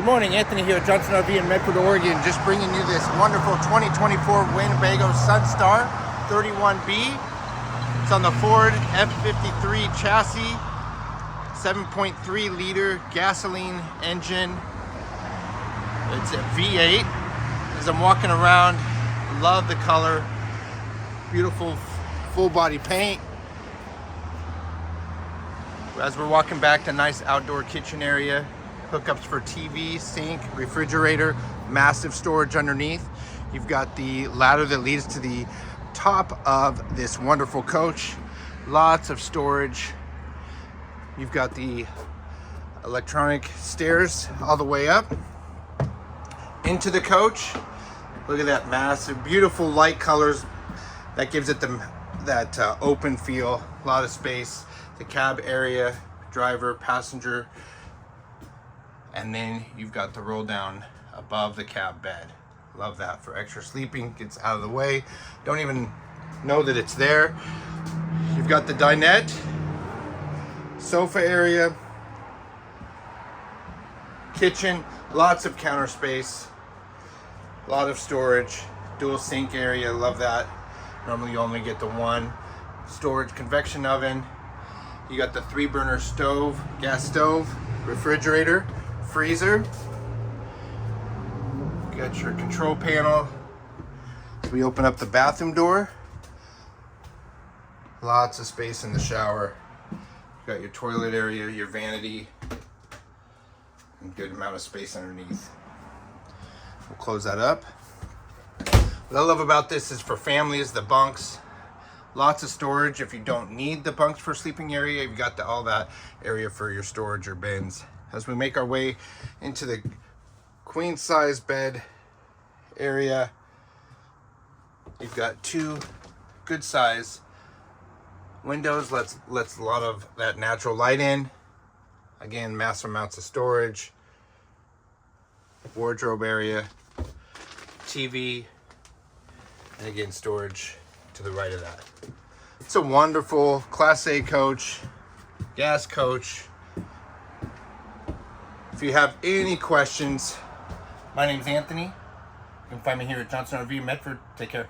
Good morning, Anthony here at Johnson RV in Medford, Oregon. Just bringing you this wonderful 2024 Winnebago Sunstar 31B. It's on the Ford F53 chassis, 7.3 liter gasoline engine. It's a V8. As I'm walking around, love the color. Beautiful full body paint. As we're walking back to nice outdoor kitchen area, hookups for TV, sink, refrigerator, massive storage underneath. You've got the ladder that leads to the top of this wonderful coach. Lots of storage. You've got the electronic stairs all the way up into the coach. Look at that massive, beautiful light colors. That gives it that open feel, a lot of space. The cab area, driver, passenger, and then you've got the roll down above the cab bed. Love that for extra sleeping, gets out of the way. Don't even know that it's there. You've got the dinette, sofa area, kitchen, lots of counter space, a lot of storage, dual sink area, love that. Normally you only get the one. Storage convection oven. You got the 3-burner stove, gas stove, refrigerator, freezer. You got your control panel. We open up the bathroom door. Lots of space in the shower. You got your toilet area, your vanity, and good amount of space underneath. We'll close that up. What I love about this is for families, the bunks. Lots of storage if you don't need the bunks for sleeping area. You've got all that area for your storage or bins. As we make our way into the queen size bed area, you've got 2 good size windows. Lets a lot of that natural light in. Again, massive amounts of storage. Wardrobe area, TV, and again, storage to the right of that. It's a wonderful Class A coach, gas coach. If you have any questions, my name is Anthony. You can find me here at Johnson RV in Medford. Take care.